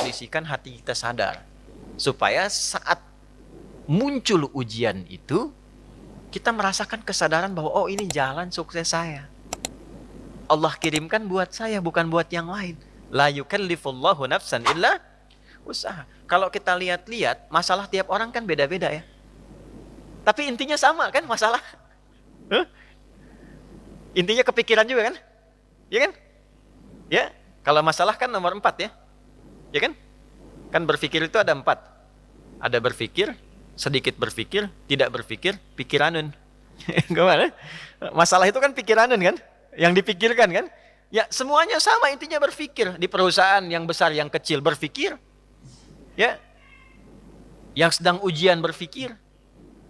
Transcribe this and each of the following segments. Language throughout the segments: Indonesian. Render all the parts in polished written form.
mengkondisikan hati kita sadar. Supaya saat muncul ujian itu, kita merasakan kesadaran bahwa oh ini jalan sukses saya. Allah kirimkan buat saya, bukan buat yang lain. La yukallifullahu nafsan illa usaha. Kalau kita lihat-lihat, masalah tiap orang kan beda-beda ya. Tapi intinya sama kan masalah. Intinya kepikiran juga kan? Ya kan? Ya, kalau masalah kan nomor 4 ya. Ya kan? Kan berpikir itu ada 4. Ada berpikir, sedikit berpikir, tidak berpikir, pikiranun. Gimana? Masalah itu kan pikiranun kan? Yang dipikirkan kan? Ya semuanya sama, intinya berpikir. Di perusahaan yang besar, yang kecil berpikir. Ya. Yang sedang ujian berpikir.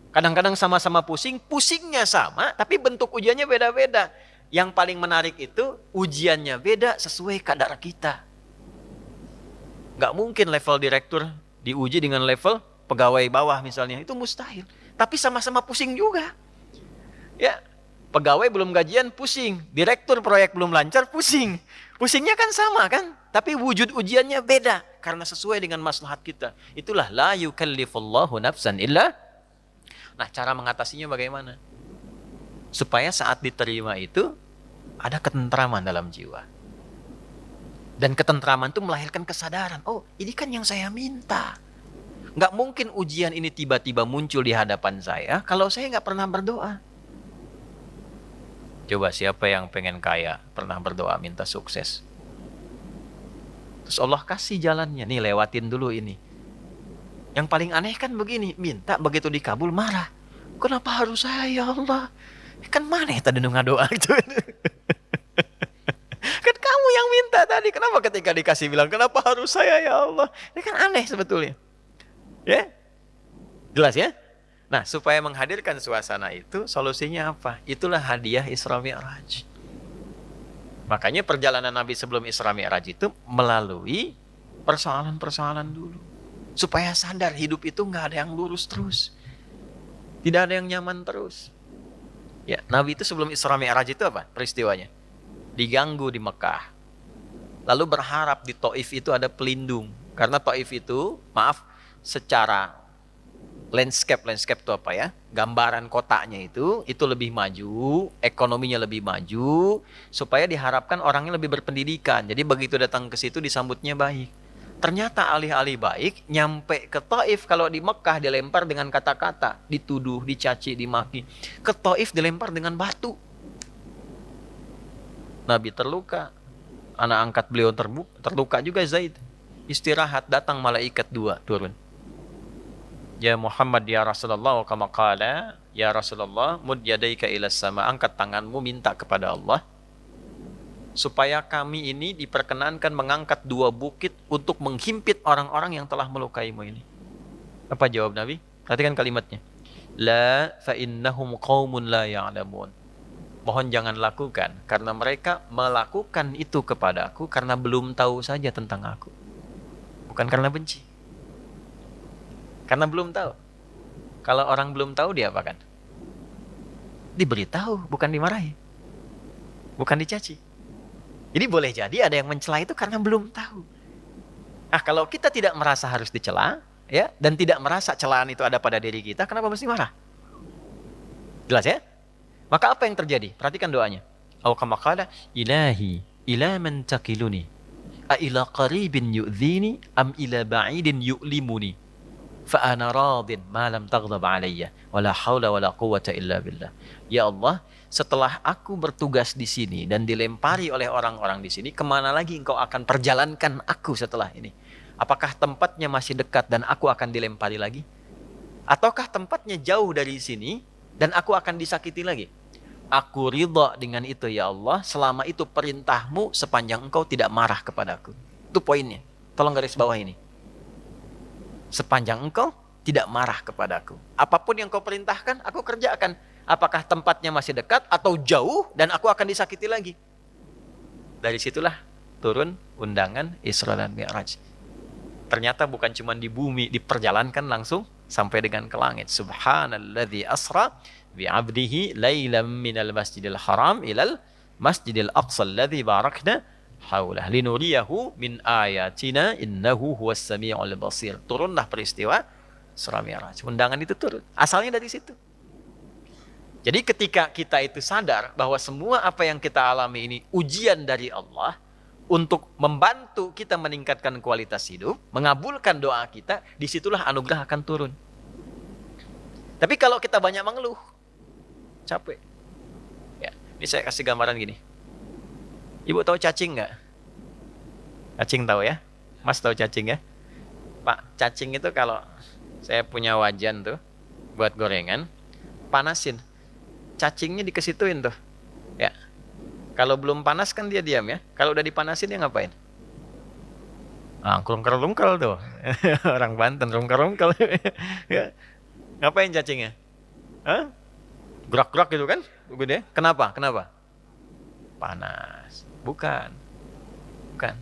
Kadang-kadang sama-sama pusing, pusingnya sama, tapi bentuk ujiannya beda-beda. Yang paling menarik itu, ujiannya beda sesuai kadar kita. Gak mungkin level direktur diuji dengan level pegawai bawah misalnya. Itu mustahil. Tapi sama-sama pusing juga. Ya, pegawai belum gajian pusing. Direktur proyek belum lancar pusing. Pusingnya kan sama kan? Tapi wujud ujiannya beda. Karena sesuai dengan maslahat kita. Itulah la yukallifullahu nafsan illa. Nah, cara mengatasinya bagaimana? Supaya saat diterima itu ada ketentraman dalam jiwa. Dan ketentraman itu melahirkan kesadaran. Oh, ini kan yang saya minta. Nggak mungkin ujian ini tiba-tiba muncul di hadapan saya kalau saya nggak pernah berdoa. Coba siapa yang pengen kaya, pernah berdoa minta sukses. Terus Allah kasih jalannya. Nih, lewatin dulu ini. Yang paling aneh kan begini, minta begitu dikabul marah. Kenapa harus saya ya Allah? Kan mana tadi doa gitu. Kan kamu yang minta tadi. Kenapa ketika dikasih bilang kenapa harus saya ya Allah? Ini kan aneh sebetulnya. Ya? Jelas ya? Nah, supaya menghadirkan suasana itu, solusinya apa? Itulah hadiah Isra Mi'raj. Makanya perjalanan Nabi sebelum Isra Mi'raj itu melalui persoalan-persoalan dulu. Supaya sadar hidup itu nggak ada yang lurus terus. Tidak ada yang nyaman terus. Ya, Nabi itu sebelum Isra Mi'raj itu apa peristiwanya? Diganggu di Mekah. Lalu berharap di Taif itu ada pelindung. Karena Taif itu, maaf, secara landscape itu apa ya? Gambaran kotanya itu lebih maju, ekonominya lebih maju, supaya diharapkan orangnya lebih berpendidikan. Jadi begitu datang ke situ disambutnya baik. Ternyata alih-alih baik, nyampe ke Taif, kalau di Mekah dilempar dengan kata-kata, dituduh, dicaci, dimaki. Ke Taif dilempar dengan batu. Nabi terluka, anak angkat beliau terluka juga Zaid. Istirahat, datang malaikat 2 turun. Ya Muhammad ya Rasulullah, kama qala, ya Rasulullah, mud yadaika ila sama, angkat tanganmu minta kepada Allah. Supaya kami ini diperkenankan mengangkat 2 bukit untuk menghimpit orang-orang yang telah melukaimu ini. Apa jawab Nabi? Perhatikan kalimatnya. La fa innahum qaumun la ya'lamun. Mohon jangan lakukan, karena mereka melakukan itu kepada aku karena belum tahu saja tentang aku. Bukan karena benci. Karena belum tahu. Kalau orang belum tahu dia apakan? Diberitahu, bukan dimarahi. Bukan dicaci. Jadi boleh jadi ada yang mencela itu karena belum tahu. Nah, kalau kita tidak merasa harus dicela, ya, dan tidak merasa celaan itu ada pada diri kita, kenapa mesti marah? Jelas ya? Maka apa yang terjadi? Perhatikan doanya. Aw kama qala ilahi ila man takiluni a ila qaribin yu'dhini am ila ba'idin yu'limuni fa ana radin ma lam taghdab alayya wala haula wala quwwata illa billah. Ya Allah, setelah aku bertugas di sini dan dilempari oleh orang-orang di sini, kemana lagi engkau akan perjalankan aku setelah ini? Apakah tempatnya masih dekat dan aku akan dilempari lagi? Ataukah tempatnya jauh dari sini dan aku akan disakiti lagi? Aku ridha dengan itu ya Allah, selama itu perintahmu sepanjang engkau tidak marah kepadaku. Itu poinnya. Tolong garis bawah ini. Sepanjang engkau tidak marah kepadaku. Apapun yang kau perintahkan, aku kerjakan. Apakah tempatnya masih dekat atau jauh dan aku akan disakiti lagi? Dari situlah turun undangan Isra dan Mi'raj. Ternyata bukan cuma di bumi, diperjalankan langsung sampai dengan ke langit. Subhanalladzi asra bi'abdihi lailam minal masjidil haram ilal masjidil aqsa alladzi barakna haulah linuriyahu min ayatina innahu huwas samiul basir. Turunlah peristiwa Isra Mi'raj. Undangan itu turun. Asalnya dari situ. Jadi ketika kita itu sadar bahwa semua apa yang kita alami ini ujian dari Allah untuk membantu kita meningkatkan kualitas hidup, mengabulkan doa kita, disitulah anugerah akan turun. Tapi kalau kita banyak mengeluh, capek. Ya, ini saya kasih gambaran gini. Ibu tahu cacing nggak? Cacing tahu ya? Mas tahu cacing ya? Pak, cacing itu kalau saya punya wajan tuh buat gorengan, panasin. Cacingnya dikesituin tuh. Ya. Kalau belum panas kan dia diam ya. Kalau udah dipanasin dia ngapain? Ah, rungkel-rungkel tuh. Orang Banten rungkel-rungkel. Ya. Ngapain cacingnya? Hah? Gerak-gerak gitu kan? Gede. Kenapa? Kenapa? Panas. Bukan. Bukan.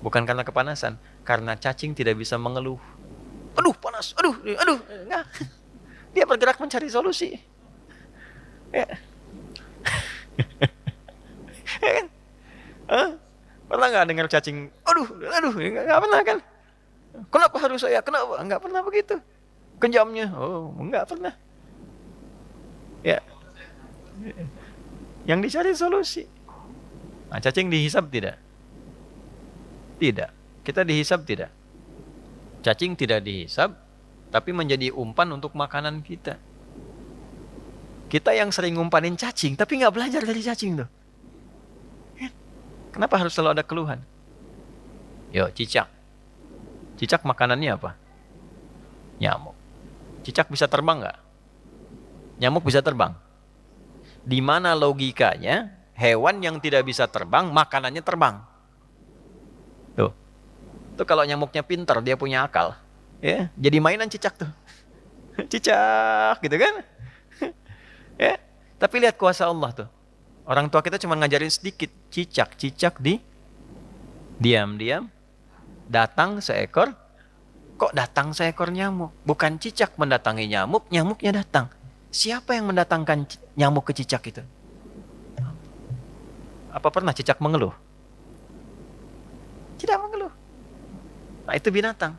Bukan karena kepanasan. Karena cacing tidak bisa mengeluh. Aduh, panas. Aduh. Enggak. Dia bergerak mencari solusi. Ya. Ya kan? Hah? Pernah nggak dengar cacing? Aduh, nggak pernah kan? Kenapa harus saya? Kenapa? Nggak pernah begitu. Kejamnya, oh, nggak pernah. Ya, yang dicari solusi. Nah, cacing dihisap tidak? Tidak. Kita dihisap tidak? Cacing tidak dihisap, tapi menjadi umpan untuk makanan kita. Kita yang sering ngumpanin cacing, tapi nggak belajar dari cacing tuh. Kenapa harus selalu ada keluhan? Yo, cicak. Cicak makanannya apa? Nyamuk. Cicak bisa terbang nggak? Nyamuk bisa terbang. Di mana logikanya hewan yang tidak bisa terbang, makanannya terbang? Tuh. Tuh kalau nyamuknya pintar, dia punya akal. Ya, jadi mainan cicak tuh. Cicak, gitu kan? Ya, tapi lihat kuasa Allah tuh. Orang tua kita cuma ngajarin sedikit. Cicak diam-diam datang seekor. Kok datang seekor nyamuk? Bukan cicak mendatangi nyamuk, nyamuknya datang. Siapa yang mendatangkan nyamuk ke cicak itu? Apa pernah cicak mengeluh? Tidak mengeluh. Nah, itu binatang.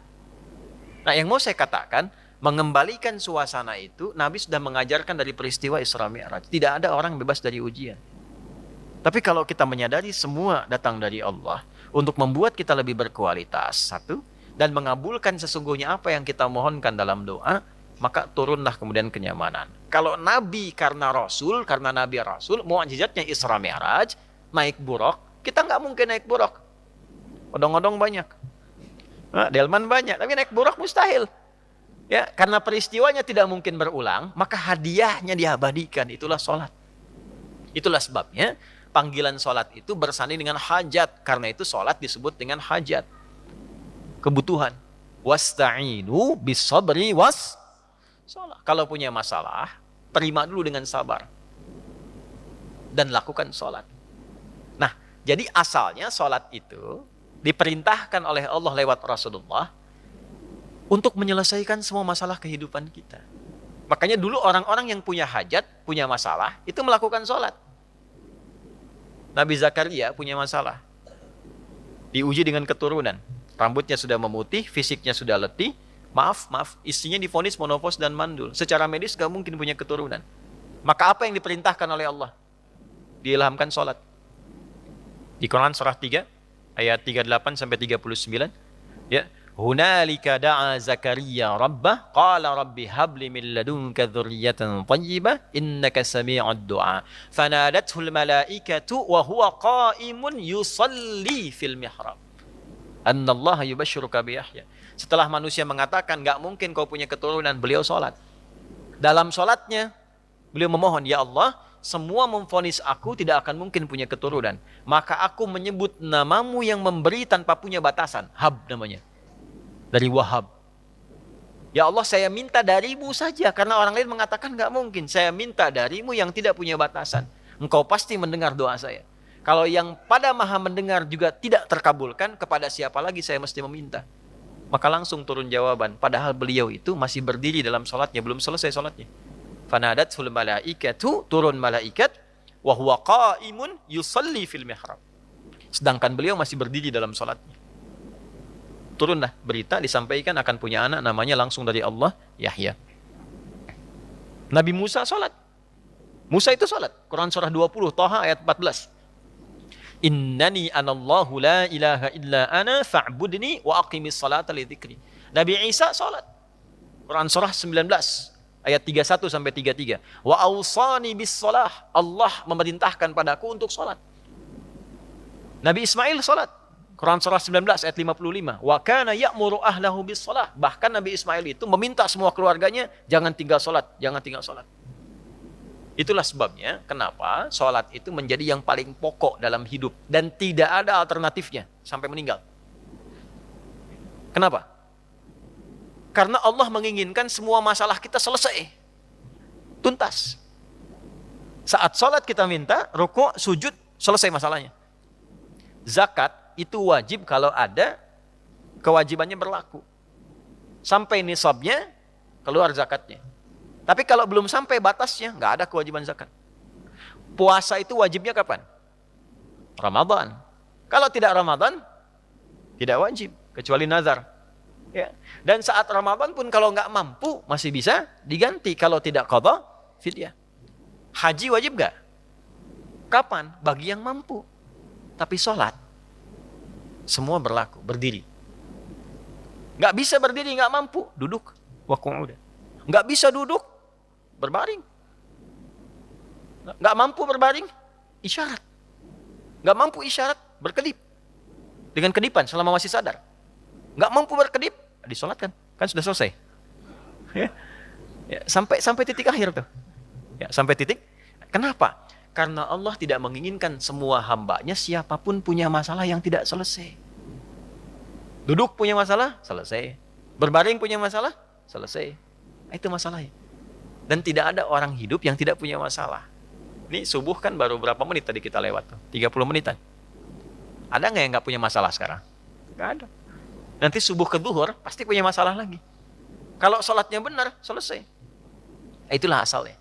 Nah, yang mau saya katakan, mengembalikan suasana itu, Nabi sudah mengajarkan dari peristiwa Isra Mi'raj. Tidak ada orang bebas dari ujian. Tapi kalau kita menyadari semua datang dari Allah untuk membuat kita lebih berkualitas, satu, dan mengabulkan sesungguhnya apa yang kita mohonkan dalam doa, maka turunlah kemudian kenyamanan. Kalau Nabi karena Rasul, karena Nabi Rasul, mu'jizatnya Isra Mi'raj, naik buruk, kita nggak mungkin naik buruk. Odong-odong banyak. Nah, delman banyak, tapi naik buruk mustahil. Ya, karena peristiwanya tidak mungkin berulang, maka hadiahnya diabadikan, itulah sholat. Itulah sebabnya panggilan sholat itu bersanding dengan hajat. Karena itu sholat disebut dengan hajat. Kebutuhan. Wasta'inu bisabri was sholat. Kalau punya masalah, terima dulu dengan sabar. Dan lakukan sholat. Nah, jadi asalnya sholat itu diperintahkan oleh Allah lewat Rasulullah untuk menyelesaikan semua masalah kehidupan kita. Makanya dulu orang-orang yang punya hajat, punya masalah, itu melakukan sholat. Nabi Zakaria punya masalah. Diuji dengan keturunan. Rambutnya sudah memutih, fisiknya sudah letih. Maaf, istrinya divonis monopause dan mandul. Secara medis gak mungkin punya keturunan. Maka apa yang diperintahkan oleh Allah? Diilhamkan sholat. Di Quran surah 3, ayat 38 sampai 39. Ya. Hunalika da'a Zakaria rabbah qala rabbi habli min ladunka dzurriyyatan thayyibah innaka sami'ud du'a fanadathu al malaikatu wa huwa qa'imun yusalli fil mihrab annallaha yubashshiruka bi Yahya. Setelah manusia mengatakan enggak mungkin kau punya keturunan, beliau salat. Dalam salatnya beliau memohon, ya Allah, semua memvonis aku tidak akan mungkin punya keturunan, maka aku menyebut namamu yang memberi tanpa punya batasan. Hab namanya, dari Wahab. Ya Allah, saya minta darimu saja, karena orang lain mengatakan nggak mungkin. Saya minta darimu yang tidak punya batasan. Engkau pasti mendengar doa saya. Kalau yang pada maha mendengar juga tidak terkabulkan, kepada siapa lagi saya mesti meminta? Maka langsung turun jawaban. Padahal beliau itu masih berdiri dalam sholatnya, belum selesai sholatnya. Fanadatul malaikatu, turun malaikat, wa huwa qa'imun yusalli fil mihrab. Sedangkan beliau masih berdiri dalam sholatnya. Turunlah berita disampaikan akan punya anak namanya langsung dari Allah, Yahya. Nabi Musa sholat. Musa itu sholat. Quran surah 20, Thaha ayat 14. Innani anallahu la ilaha illa ana fa'budni wa aqimis salata li dzikri. Nabi Isa sholat. Quran surah 19 ayat 31 sampai 33. Wa awsani bis shalah. Allah memerintahkan padaku untuk sholat. Nabi Ismail sholat. Quran surah 19 ayat 55. Wa kana ya'muru ahlahu bis shalah. Bahkan Nabi Ismail itu meminta semua keluarganya jangan tinggal sholat, jangan tinggal sholat. Itulah sebabnya kenapa sholat itu menjadi yang paling pokok dalam hidup dan tidak ada alternatifnya sampai meninggal. Kenapa? Karena Allah menginginkan semua masalah kita selesai, tuntas. Saat sholat kita minta, rukuk, sujud, selesai masalahnya. Zakat itu wajib kalau ada kewajibannya berlaku. Sampai nisabnya, keluar zakatnya. Tapi kalau belum sampai batasnya, nggak ada kewajiban zakat. Puasa itu wajibnya kapan? Ramadan. Kalau tidak Ramadan, tidak wajib, kecuali nazar. Ya. Dan saat Ramadan pun kalau nggak mampu, masih bisa diganti. Kalau tidak qadha, fidyah. Haji wajib nggak? Kapan? Bagi yang mampu. Tapi sholat, semua berlaku, berdiri. Nggak bisa berdiri, nggak mampu, duduk. Wa qu'udan. Nggak bisa duduk, berbaring. Nggak mampu berbaring, isyarat. Nggak mampu isyarat, berkedip. Dengan kedipan selama masih sadar. Nggak mampu berkedip, disolatkan. Kan sudah selesai. Ya. Ya, sampai titik akhir tuh. Ya, sampai titik. Kenapa? Karena Allah tidak menginginkan semua hambanya siapapun punya masalah yang tidak selesai. Duduk punya masalah, selesai. Berbaring punya masalah, selesai. Itu masalahnya. Dan tidak ada orang hidup yang tidak punya masalah. Ini subuh kan baru berapa menit tadi kita lewat tuh? 30 menitan. Ada nggak yang nggak punya masalah sekarang? Nggak ada. Nanti subuh ke zuhur pasti punya masalah lagi. Kalau sholatnya benar, selesai. Itulah asalnya.